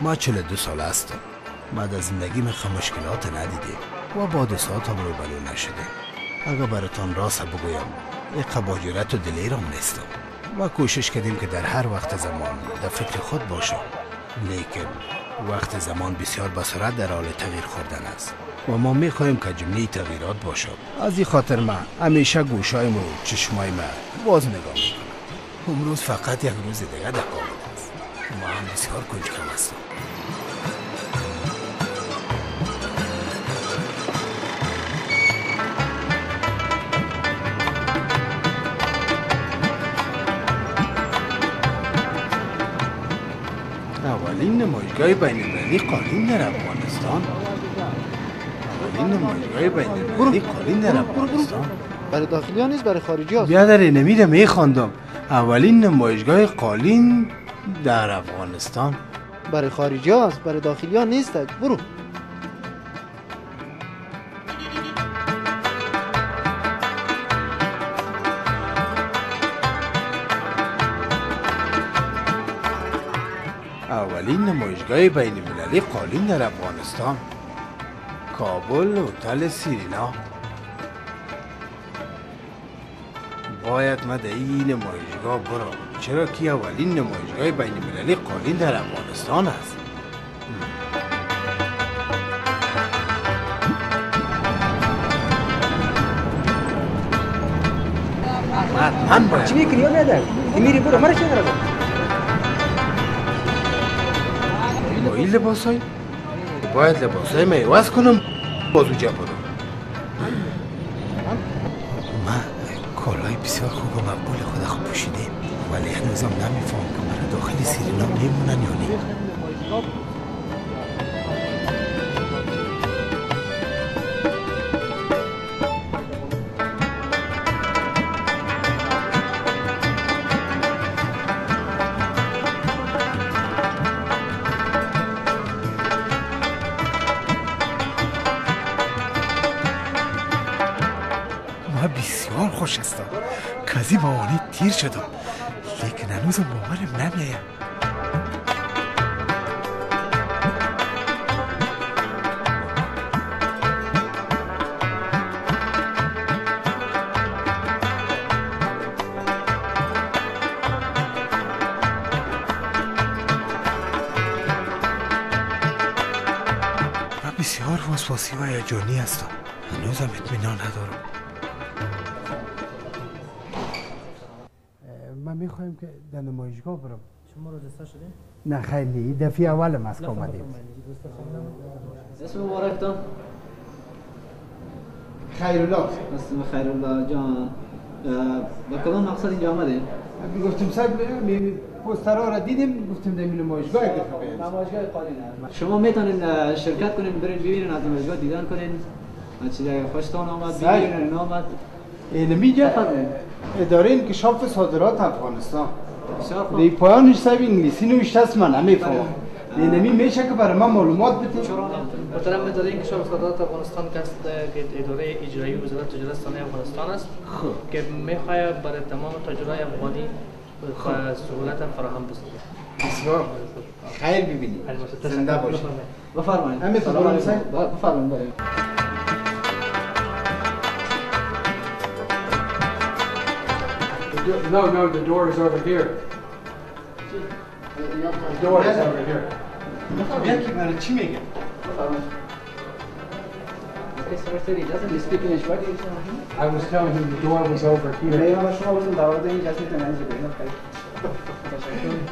ما 42 سال هستم. ما در زندگیم خیلی مشکلات ندیدیم و با حادثات هم روبرو نشدیم. اگر براتان راست بگویم یک با جرأت و دلیرم نیستم. ما کوشش کردیم که در هر وقت زمان در فکر خود باشم، لیکن وقت زمان بسیار به سرعت در حال تغییر خوردن است و ما میخواهیم که جمله تغییرات باشد. از این خاطر ما همیشه گوشایم و چشمای ما باز نگاه میکنم. امروز فقط یک روز دیگه در کابل است. ما هم بسیار کنجکاو هستیم. اولین نمایشگاه بین‌المللی قالین در افغانستان. برای داخلی ها نیست، برای خارجی هاست. بیادر نمیره میخواندم اولین نمایشگاه قالین در افغانستان. برای خارجی هاست، برای داخلی ها نیست. برو. اولین نمایشگاه بین المللی قالین در افغانستان، کابل، هتل سیرینا. باید ما در این نمایشگاه برم، چرا که اولین نمایشگاه بین المللی قالین در افغانستان است. من باید چی میکنی بیادر؟ میری برو، مرا چه داره؟ با این لباس های باید لباس های ما عوض کنم بازو جا برم. ما کالای بسیار خوب و مقبول خود خود پوشیدیم، ولی هنوزم نمیفهم که مرا داخل سیرینا میمونن یا نه. بسیار خوش هستم که از این موانع تیر شدم، لیکن هنوزم باورم نمیاید. من بسیار وسواسی و هیجانی هستم، هنوزم اطمینان ندارم. ما میخوایم که در نمایشگاه برم. شما رجسته شده؟ نه خیلی دفعه اولم است که آمدیم. اسم مبارکتان؟ خیرالله. اسم خیرالله جان. با کدام مقصد اینجا آمدیم؟ گفتیم صاحب پوسترها را دیدیم، گفتیم در نمایشگاه نمایشگاه قالین. شما میتونین شرکت کنین، برین ببینین، از نمایشگاه دیدن کنین. چیزای خوشتان آمد ببینین، نامد. اینمیجا اداره انکشاف صادرات افغانستان. دی پایانش صاحب انگلیسی نوشته است، من نمیفهمم. اینمی میشه که برای ما معلومات بده. محترم اداره انکشاف صادرات افغانستان که اداره اجرایی وزارت تجارت صنایع افغانستان است که میخواد برای تمام تاجرای افغانی سهولت فراهم بسازد. بسیار خیر ببینید. زنده باشید. بفرمایید. همین بفرمایید. No, the door is over here. The door is over here. یکی برای چی میگه؟ I was telling him the door was over here.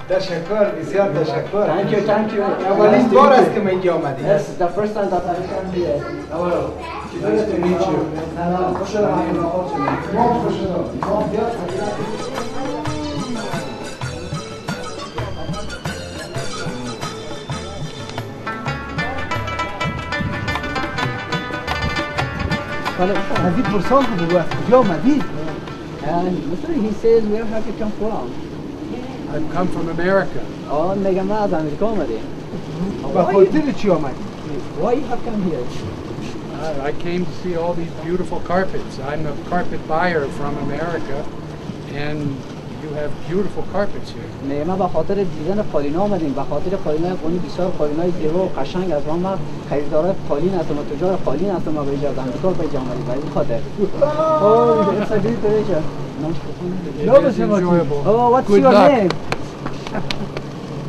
تشکر، بسیار تشکر. Thank you. اولین بار است که من اینجا آمدیم. Yes, the first time that I come here. Hello. Nice to meet you. از این پرسان که بگو از کجا آمدید؟ He says where have you come from? I've come from America. میگم ما از امریکا آمدیم. با خاطر چی آمدید؟ Why you have come here? I came to see all these beautiful carpets. I'm a carpet buyer from America, and You have beautiful carpets here. نه ما به خاطر دیدن قالین‌ها آمدیم، به خاطر قالین‌های قونی بسیار قالین‌های زیبا و قشنگ است. ما خریدارای قالین هستم و تجار قالین هستم و به اینجا آمریکا به اینجا آمدیم برای این خاطر. Oh, it's a great pleasure. It is enjoyable. Oh, what's Good your luck. name?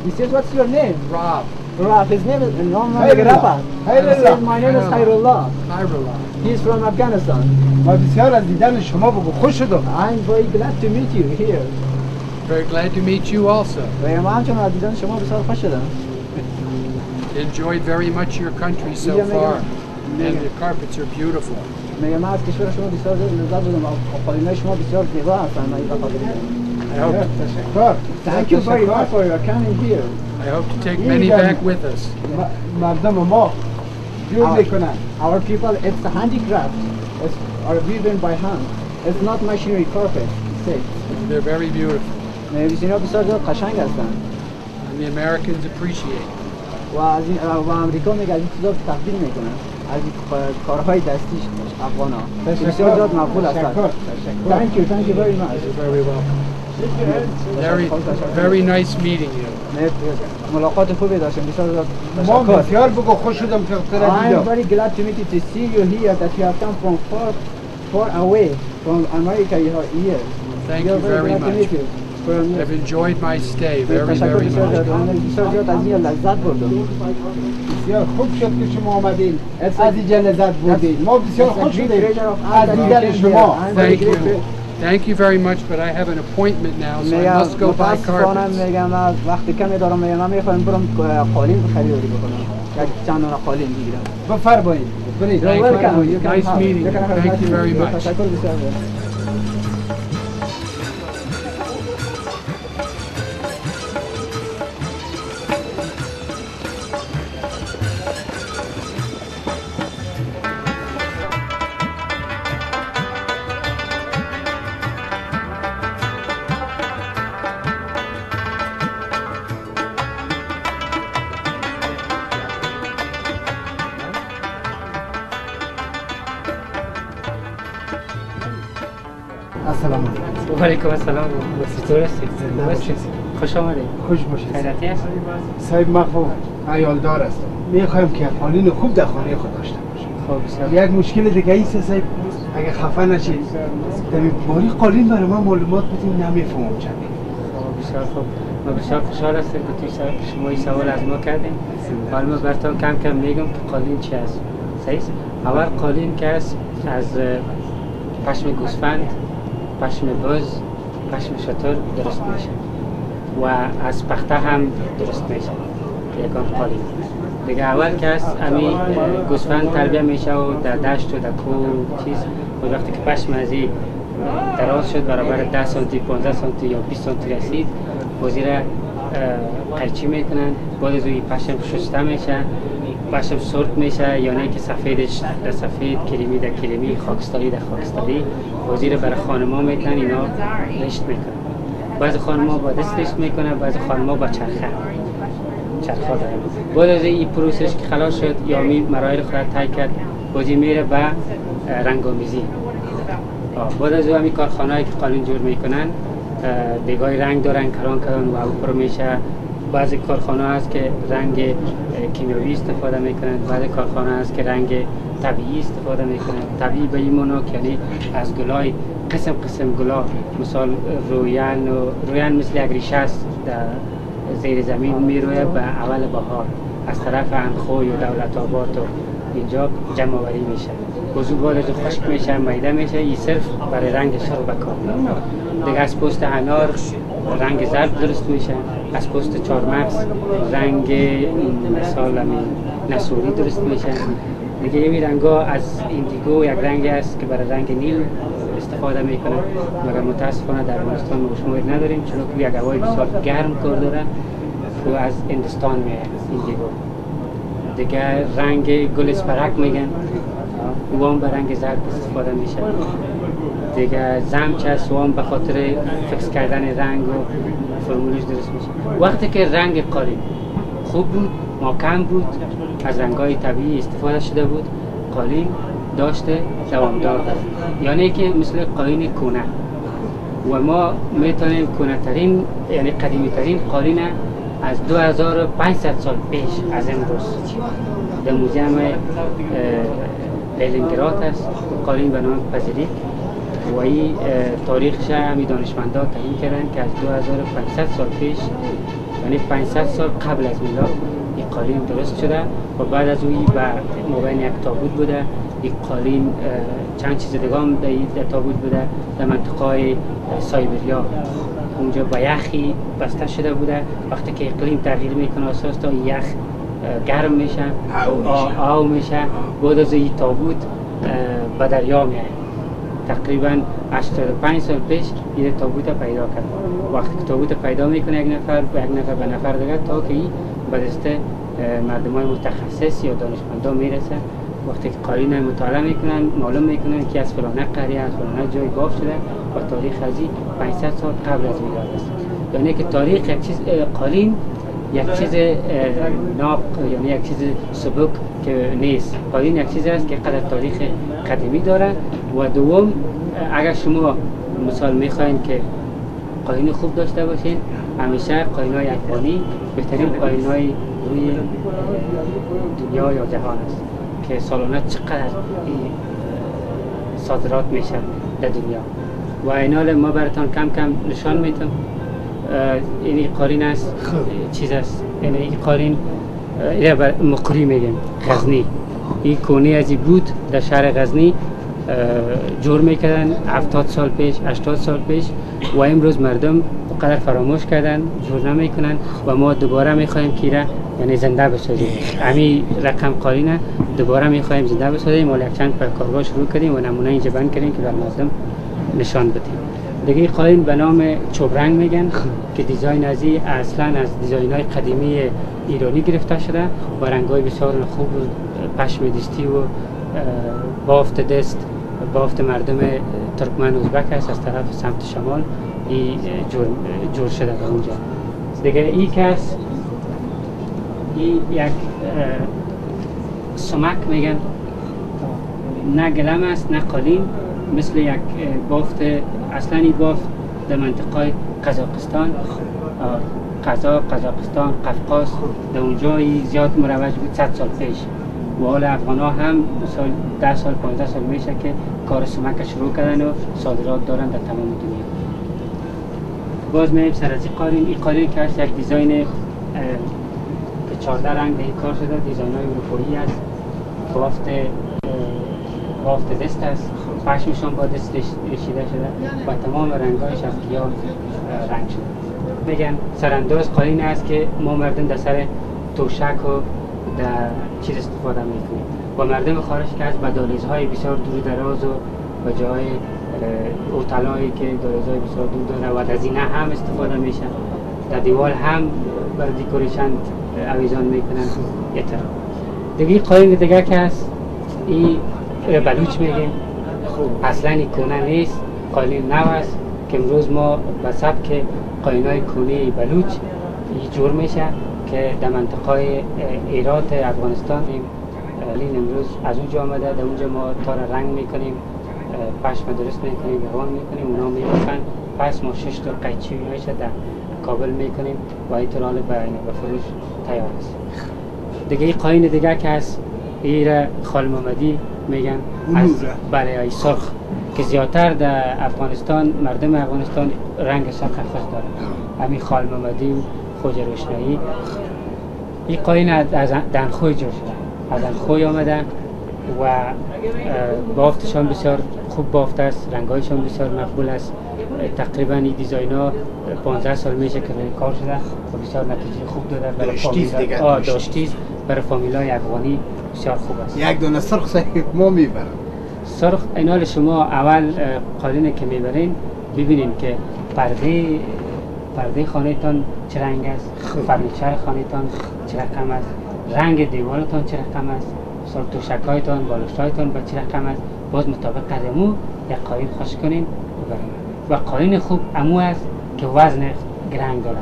He says, what's your name? Rob. Raf, his name is Khairullah. Khairullah. My name is Khairullah. Khairullah. He's from Afghanistan. ما بسیار از دیدن شما بگو خوش شدم. I'm very glad to meet you here. Very glad to meet you also. و ما همچنان از دیدن شما بسیار خوش شدم. Enjoyed very much your country so far. And the carpets are beautiful. میگم من از کشور شما بسیار لذت بردم و قالین‌های شما بسیار زیبا هستن. من این خاطر I hope, تشکر. Thank you very much for your coming here. I hope to take many back with us. مردم ما جور میکنن. Our people, it's a handicraft. It's are woven by hand. It's not machinery carpet. They're very beautiful. اینا بسیار زیاد قشنگ هستن. And the Americans appreciate. و از این و آمریکا میگه از این چیزا تقدیر میکنن. از این کارهای دستی افغانا بسیار زیاد مقبول هستن. Thank you very much. You're very welcome. Very nice meeting you. ملاقات خوبی داشتیم بسیار زیاد ما تشکر. بسیار بگو خوش شدم که خاطر I'm دیدم. very glad to meet you, to see you here, that you have come from far away from America here. Thank We are you very glad to much. meet you. I've enjoyed my stay very, تشکر very بسیار much. زیاد. من بسیار زیاد از این لذت بردم. بسیار خوب شد که شما آمدین. از اینجا لذت بردین. ما بسیار خوش شدیم از دیدن شما. Thank you very much, but I have an appointment now, so I must go buy carpets. میگم من وقتی کمی دارم میگم من میخوام برم قالین خریداری بکنم. یک چند دونه قالین بگیرم. بفرمایید. برید. Thank you. Nice meeting you. Thank you very much. تشکر بسیار زیاد. السلام علیکم. و علیکم السلام. چطور هستید؟ خوش آمدید. خوش باشید. خیراتی هست؟ صاحب ما خب عیالدار هستم. میخوایم که قالین خوب در خانه خود داشته باشیم. خب بسیار یک مشکل دیگه ایست صاحب، اگه خفه نشید در باری قالین برای من معلومات بدین، نمیفهمم چند. خب بسیار خوب. ما بسیار خوشحال هستیم که شما این سوال از ما کردیم. حالا ما براتون کم کم میگم که قالین چی است. صحیح است؟ اول قالین که است از پشم گوسفند، پشم بز، پشم شتر درست میشه و از پخته هم درست میشه یکان قالین. دیگه اول که است امی گوسفند تربیه میشه و در دشت و در کوه چیز و وقتی که پشم از این دراز شد برابر 10 سانتی 15 سانتی یا 20 سانتی رسید وزیر قیچی میکنن. بعد از این پشم شسته میشه، پشم سرد میشه، یعنی که سفیدش در سفید، کریمی در کریمی، خاکستری در خاکستری. وزیر برای خانما میکنن، اینا رشت میکنن. بعضی خانما با دست رشت میکنن، بعضی خانما با چرخه دارن. بعد از این پروسش که خلاص شد یا می مراحل خود طی کرد، بازی میره به رنگ‌آمیزی. بعد از این کارخانه‌ای که قالین جور میکنن دیگه رنگ دارن، کلان و اوپر میشه. بعضی کارخانه هست که رنگ کیمیاوی استفاده میکنن، بعضی کارخانه هست که رنگ طبیعی استفاده میکنن. طبیعی به این معنی که یعنی از گلای قسم گلا، مثال رویان مثل یک ریشه است در زیر زمین میروه به اول بهار از طرف اندخوی و دولت آباد و اینجا جمع آوری میشه. وضو بعد از خشک میشه، میده میشه، این صرف برای رنگش رو بکار میبرن. دیگه از پوست انار رنگ زرد درست میشه، از پوست چارمغز رنگ مثال نسوری درست میشه. دیگه این رنگا از ایندیگو یک رنگ است که برای رنگ نیل استفاده میکنه، مگر متاسفانه در افغانستان ما شمار نداریم چون که یک هوای بسیار گرم کار داره و از هندوستان میاد ایندیگو. دیگه رنگ گل اسپرک میگن، وام به رنگ زرد استفاده میشه. دیگه زمچ است، وام به خاطر فکس کردن رنگ و فرمولش درست میشه. وقتی که رنگ قالین خوب بود، محکم بود، از رنگای طبیعی استفاده شده بود، قالین داشته دوامدار داره. یعنی که مثل قالین کونه و ما میتونیم کنترین یعنی قدیمی ترین قالین از 2500 سال پیش از امروز در موزیم لنینگراد است قالین به نام پزیلیک و این تاریخش همی دانشمندان تعیین کردن که از 2500 سال پیش یعنی 500 سال قبل از میلاد این قالین درست شده و بعد از اون به مابین یک تابوت بوده. این قالین چند چیز دیگه هم در تابوت بوده در منطقه سایبریا اونجا با یخی بسته شده بوده. وقتی که اقلیم تغییر میکنه اساس تا یخ گرم میشه آو میشه بعد از این تابوت به دریا میاد. تقریبا 85 سال پیش این تابوت پیدا کرد. وقتی که تابوت پیدا میکنه یک نفر به نفر دیگه تا که این به دست مردمای متخصص یا دانشمندان میرسه. وقتی که قالین مطالعه میکنن معلوم میکنن که از فلانه قریه از فلانه جای باف شده و تاریخ از این 500 سال قبل از میلاد است. یعنی که تاریخ یک چیز قالین یک چیز ناق یعنی یک چیز سبک که نیست. قالین یک چیز است که قدر تاریخ قدیمی داره. و دوم اگر شما مثال میخواین که قالین خوب داشته باشین همیشه قالین‌های افغانی بهترین قالین‌های روی دنیا یا جهان است که سالانه چقدر صادرات میشن در دنیا و اینا ما براتون کم کم نشان میتم. این قالین است چیز است این قالین مقری میگن غزنی. این کونه از این بود در شهر غزنی جور میکردن 70 سال پیش 80 سال پیش و امروز مردم قدر فراموش کردن جور نمیکنن و ما دوباره میخوایم که یعنی زنده بسازیم. همین رقم قالینه دوباره میخوایم زنده بسازیم. ما یک چند کارگاه شروع کردیم و نمونه اینجا بند کردیم که بر مردم نشان بدیم. دیگه قالین به نام چوب رنگ میگن که دیزاین از این اصلا از دیزاین‌های قدیمی ایرانی گرفته شده و رنگ‌های بسیار خوب پشم دستی و بافت دست بافت مردم ترکمن ازبک است از طرف سمت شمال این جور شده به اونجا. دیگه این کس این یک سمک میگن نه گلم است نه قالین مثل یک بافت. اصلا این بافت در منطقه قزاقستان قزاقستان قفقاز در اونجا زیاد مروج بود 100 سال پیش و حال افغان ها هم سال 10 سال 15 سال میشه که کار سمک شروع کردن و صادرات دارن در تمام دنیا. باز میایم سر از این قالین که هست یک دیزاین که 14 رنگ به این کار شده. دیزاین های اروپایی است. بافت دست است. پشمشان با دست رشیده شده و تمام رنگایش از گیاه رنگ شده. میگن سرانداز قالین است که ما مردم در سر توشک و در چیز استفاده میکنیم و مردم خارج که از دهلیزهای بسیار دور دراز و به جای اوتلایی که دهلیزهای بسیار دور داره و در زینه هم استفاده میشه. در دیوال هم بر دیکوریشن آویزان میکنن اطلاع. دیگه قالین دیگه که هست این بلوچ میگیم. اصلا این کونه نیست قالین نو است که امروز ما به سبک قالین‌های کونه بلوچ این جور میشه که در منطقه ایرات افغانستان قالین امروز از اونجا آمده. در اونجا ما تار رنگ میکنیم پشم درست میکنیم روان میکنیم اونا میبافن پس ما 6 تا قیچی میشه در کابل میکنیم و این طور به فروش تیار است. دیگه این قالین دیگه که هست این خال محمدی میگن از برای سرخ که زیادتر در افغانستان مردم افغانستان رنگ سرخ خاص داره. همین خال محمدی و خوج روشنایی. این قالین از دنخوی جور شده. از دنخوی آمده و بافتشان بسیار خوب بافت است. رنگایشان بسیار مقبول است. تقریبا این دیزاین ها 15 سال میشه که کار شده و بسیار نتیجه خوب داده برای داشتیز برای فامیلای افغانی بسیار خوب است. یک دونه سرخ صحیح ما میبرم. سرخ اینال شما اول قالین که میبرین ببینین که پرده خانه تان چه رنگ است، فرنیچر خانه تان چه رقم است، رنگ دیوارتان چه رقم است، مثلا توشکایتان بالشتایتان با چه رقم است. باز مطابق قدمو یک قالین خوش کنین ببرین. و قالین خوب امو است که وزن گرنگ داره.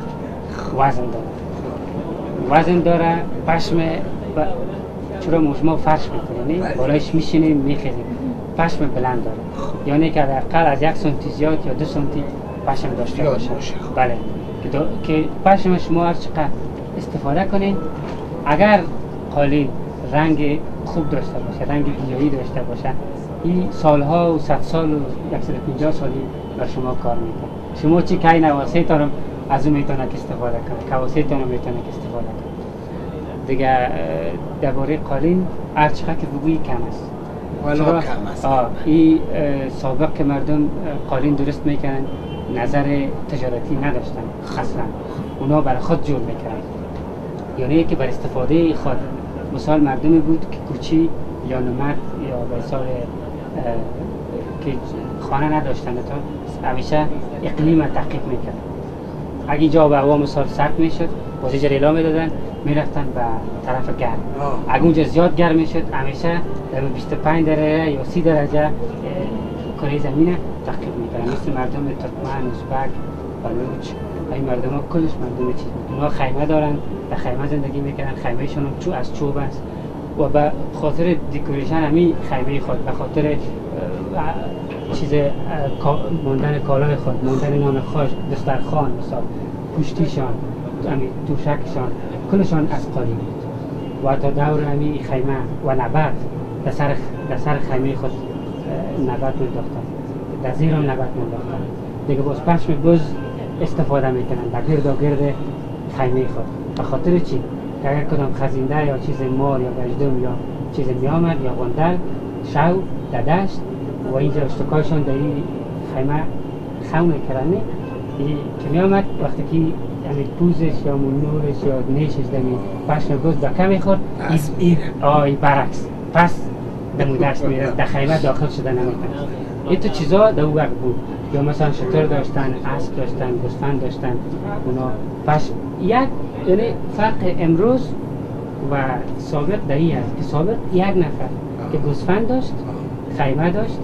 وزن داره پشم چرا ما فرش میکنیم بالایش میشینیم میخیزیم پشم بلند داره یعنی که اقل از 1 سانتی زیاد یا 2 سانتی پشم داشته باشه. بله که پشم شما هر چقدر استفاده کنین، اگر قالین رنگ خوب داشته باشه، رنگ گیاهی داشته باشه، این سالها و 100 سال و 150 سالی بر شما کار میکنه. شما چی که نواسه تانم از اون میتونه که استفاده کنه، کواسه تانم میتونه که استفاده کنه. دیگه درباره قالین هر چقدر که بگویی کم است. والا کم است. این سابق که مردم قالین درست میکنن نظر تجارتی نداشتن اصلا، اونا برای خود جور میکردن، یعنی که بر استفاده خود. مثال مردمی بود که کوچی یا نمک یا به مثال که خانه نداشتن تا همیشه اقلیم تعقیب میکرد. اگه جا به هوا مثال سرد میشد بازی جریلا میدادن، میرفتن به طرف گرم. اگه اونجا زیاد گرم میشد همیشه در 25 درجه یا 30 درجه کره زمین تعقیب میکردن. مثل مردم ترکمن، ازبک، بلوچ، این مردم ها کلش مردم چیز بود. اونا خیمه دارن، در خیمه زندگی میکردن. خیمهشون هم از چوب است و به خاطر دکوریشن همین خیمه خود، به خاطر چیز ماندن کالای خود، ماندن نان خود، دسترخوان، مثلا پشتیشان، همین دوشکشان، کلشان از قالین بود. و تا دور همین خیمه و نبات در سر خیمه خود نبات مینداختن، در زیر هم نبات مینداختن. دیگه باز پشم بز استفاده میکنن در گرد خیمه خود. به خاطر چی؟ که اگر کدام خزینده یا چیز مار یا گژدم یا چیز میامد یا غندر شو در دشت و اینجا اشتکایشان در این خیمه خو میکرنه، که میامد وقتی که یعنی پوزش یا منورش یا نیشش دمی پشم بز دکه میخورد، این برعکس پس دمو دست میره، در خیمه داخل شده نمیکنه. این تو چیزا در او وقت بود. یا مثلا شتر داشتن، اسب داشتن، گوسفند داشتن اونا. پس یعنی فرق امروز و سابق در این است که سابق یک نفر که گوسفند داشت، خیمه داشت،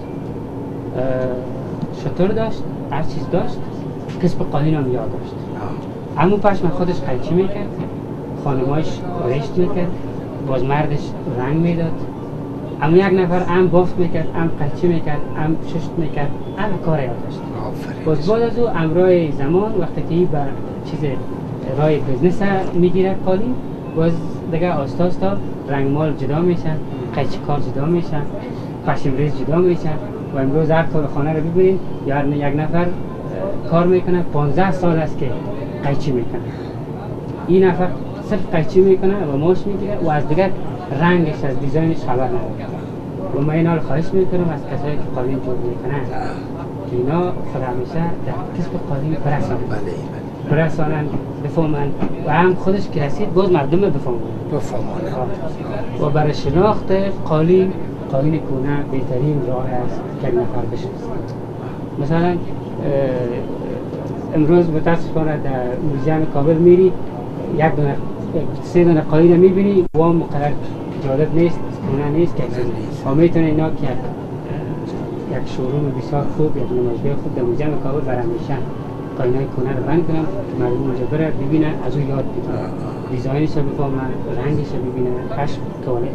شتر داشت، هر چیز داشت، کسب قالین هم یاد داشت. اما پشم خودش قیچی میکرد، خانمایش رشت میکرد، باز مردش رنگ میداد. اما یک نفر هم بافت میکرد، هم قیچی میکرد، هم ششت میکرد، هم کار یاد داشت. باز بعد از او امرای زمان وقتی که با چیز رای بزنس میگیره قالین، باز دیگه آستا آستا رنگمال جدا میشن، قیچی کار جدا میشن، پشم ریز جدا میشن. و امروز هر کار خانه رو ببینید یک نفر کار میکنه 15 سال است که قیچی میکنه. این نفر صرف قیچی میکنه و ماش میگیره و از دیگه رنگش از دیزاینش خبر نداره. و من اینا رو خواهش میکنم از کسایی که قالین جور میکنن که اینا خود همیشه در کسب قالین برسانن، بفهمن و هم خودش که رسید باز مردم بفهمن. و برای شناخت قالین کونه بهترین راه است که نفر بشناسه. مثلا امروز متاسفانه در موزیم کابل میری یک دونه 3 دونه قالین میبینی و هم مقرر جالب نیست، خونه نیست که و میتونه اینا که یک شوروم بسیار خوب، یک نمایشگاه خوب در موزیم کابل برای همیشه قالینای کونه رو بند کنم که مردم اونجا بره ببینه، از اون یاد بگیره، دیزاینش رو بفهمن، رنگش رو ببینه، پشم کاله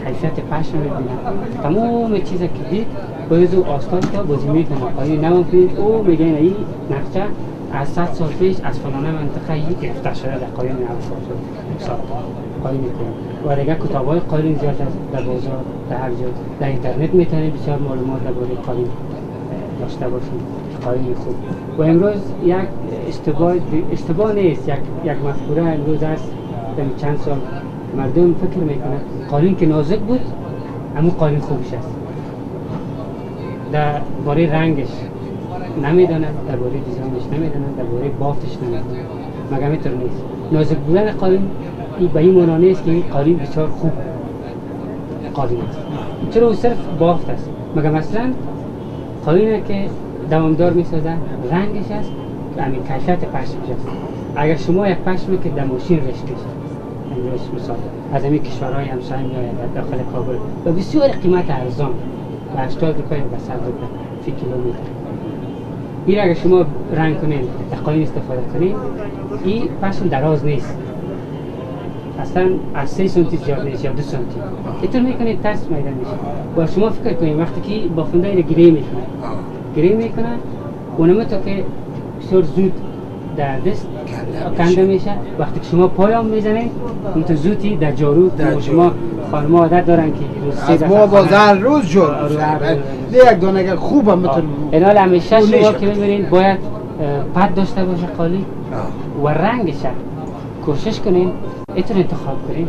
کیفیت پشم رو ببینه، تمام چیزا که دید باید او آستان تا بازی میکنه. قالین نمونید او میگه این نقشه از 100 سال پیش از فلانه منطقه گرفته شده در قالین نوساز قالین میکنه. و دیگه کتاب‌های قالین زیاد است در بازار، در هر جا، در اینترنت میتونید بسیار معلومات درباره قالین داشته باشید. قالین خوب و امروز یک اشتباه نیست، یک مفکوره امروز است در چند سال مردم فکر میکنه قالین که نازک بود اما قالین خوبش است، در باره رنگش نمیدونن، در باره دیزاینش نمیدونن، در باره بافتش نمیدونن. مگه میتونه نیست نازک بودن قالین به این معنا نیست که این قالین بسیار خوب قالین است، چرا او صرف بافت است. مگه مثلا قالینه که دوامدار میسازن رنگش است که همین کیفیت پشمش است. اگر شما یک پشمی که در ماشین رشت کشید امروز مثلا از همین کشورهای همسایه میآید در داخل کابل و بسیار قیمت ارزان و 80 روپیه و 100 روپیه فی کیلومتر، این اگر شما رنگ کنید در قالین استفاده کنید این پشم دراز نیست، اصلا از 3 سانتی زیاد نیست یا 2 سانتی. اینطور میکنید ترس میدن میشه. و شما فکر کنید وقتی که بافنده اینو گره میکنه اونم تو که بسیار زود در دست کنده میشه. وقتی که شما پایان میزنید اون تو زودی در جارو شما خانم عادت دارن که از ما با زر روز جور یک دانه خوب هم میتون اینال همیشه شما که ببینید باید پد داشته باشه قالی و رنگش کوشش کنین ایتون انتخاب کنین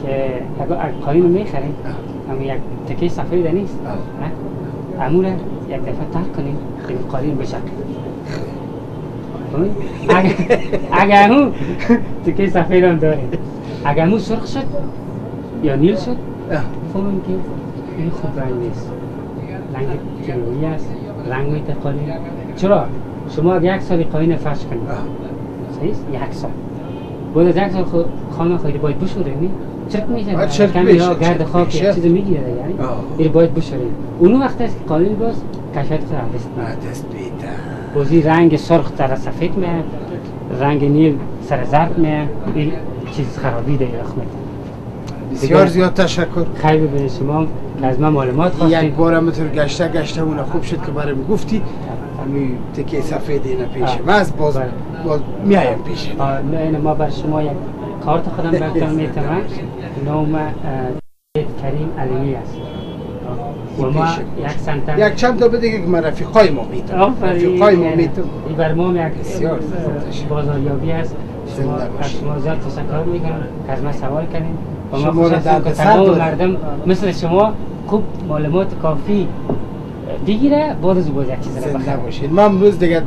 که اگر قالی رو میخرین اما یک تکه سفید نیست امور یک دفعه ترک کنین این قالی بشه. اگر اون تکه سفید هم داریم اگر اون سرخ شد یا نیل شد فهمیم که این خوب رنگ نیست، رنگ کیمیایی است، رنگ میته قالین. چرا؟ شما اگر یک سالی قالین فرش کنید صحیح؟ یک سال بعد از یک سال خانه خواهید باید بشورید چرک میشه کمی ها گرد خاک چیز میگیره یعنی این باید بشورید. اونو وقت است که قالین باز کشایت خود دست میده بازی رنگ سرخ سر سفید میه، رنگ نیل سر زرد میه، این چیز خرابی ده رخمت. بسیار زیاد تشکر. خیلی به شما از من معلومات خواستید. یک بار همونطور گشته اون خوب شد که برام گفتی همین تکه سفید اینا پیش ماست باز میایم پیش. نه ما بر شما یک کارت خودم براتون میتونم نام کریم علیمی است. و ما یک سنتر یک چند تا بده که من رفیقای ما میتونم. رفیقای ما میتونم. این بر ما یک بازاریابی است. شما زیاد تشکر میکنم که از من سوال کردین. شما را در تمام مردم مثل شما خوب معلومات کافی بگیره بعد از باز یک چیز را زنده باشید. من امروز دیگه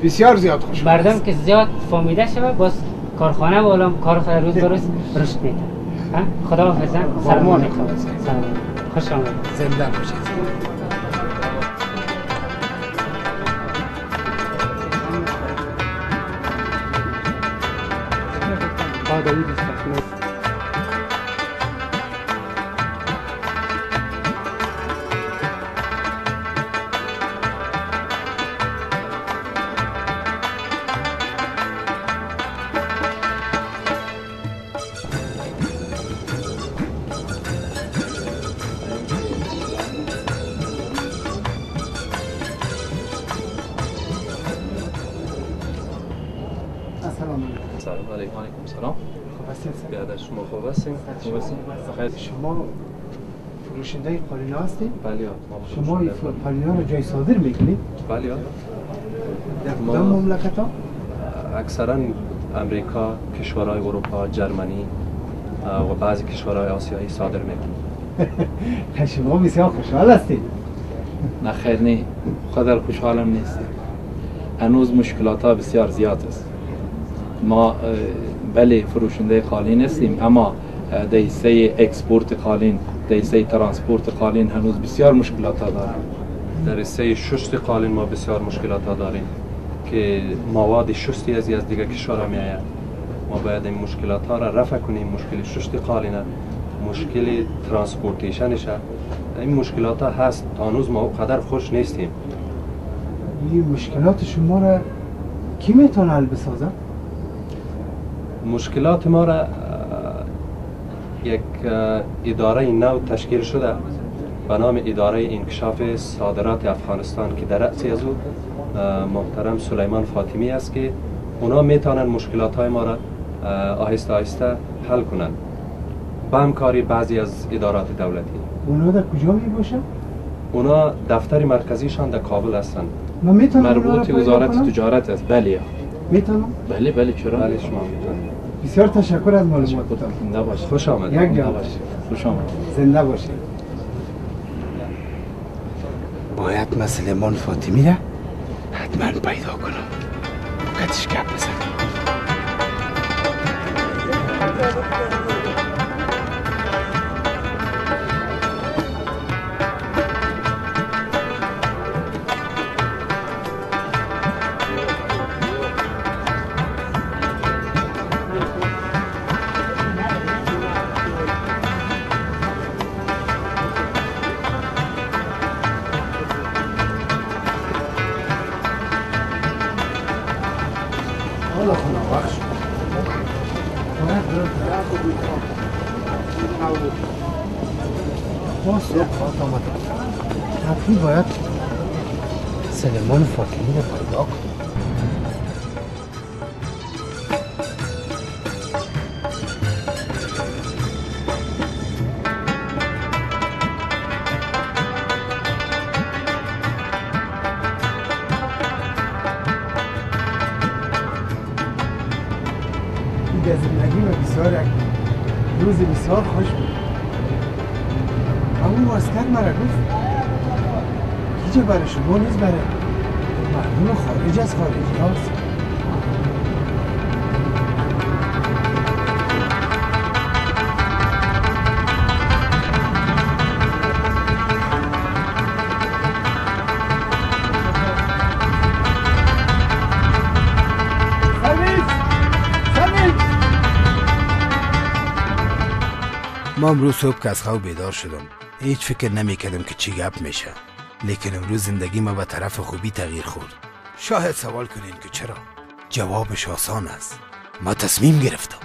بسیار زیاد خوشحال مردم که زیاد فهمیده شود باز کارخانه و علام کار خود روز برست رشد میده. خدا حافظ. سلام علیکم. سلام. خوش آمدید. زنده باشید. شما فروشنده قالینا هستید؟ بله. شما این قالینا رو جای صادر میکنید؟ بله. در کدام مملکت ها؟ اکثرا امریکا، کشورهای اروپا، جرمنی و بعضی کشورهای آسیایی صادر میکنید. شما بسیار خوشحال هستید؟ نه خیر نه، قدر خوشحالم نیستیم. هنوز مشکلات ها بسیار زیاد است. ما بله فروشنده قالین هستیم اما در حیثه اکسپورت قالین، در حیثه ترانسپورت قالین هنوز بسیار مشکلات ها داریم. در حیثه شست قالین ما بسیار مشکلات ها داریم که مواد شستی از دیگر کشورها می آید. ما باید این مشکلات ها را رفع کنیم. مشکل شست قالین، مشکل ترانسپورتیشنش، این مشکلات ها هست. تا هنوز ما قدر خوش نیستیم. این مشکلات شما را کی میتونه حل بسازه؟ مشکلات ما را یک اداره نو تشکیل شده به نام اداره انکشاف صادرات افغانستان که در رأس از او محترم سلیمان فاطمی است که اونا میتونن مشکلات های ما را آهسته آهسته حل کنند با همکاری بعضی از ادارات دولتی. اونا در کجا می باشن؟ اونا دفتر مرکزیشان در کابل هستند. مربوط وزارت تجارت است. بله. میتونم؟ بله چرا؟ بله شما میتونید. بسیار تشکر از معلوماتتان. زنده باشید. خوش آمدید. یک جان. خوش آمدید. زنده باشید. باید من سلیمان فاطمی را حتما پیدا کنم. کتش گپ بزنم. سلیمان فاطمی رو پیدا کن. این زندگی من بسیار یک روز بسیار خوش بود. اما واسکر مرا گفت هیچ برای شما نیست، برای مردم خارج از خارجی هاست. ما امروز صبح که از خواب بیدار شدم هیچ فکر نمی کردم که چی گپ میشه، لیکن امروز زندگی ما به طرف خوبی تغییر خورد. شاید سوال کنین که چرا؟ جوابش آسان است. ما تصمیم گرفتم.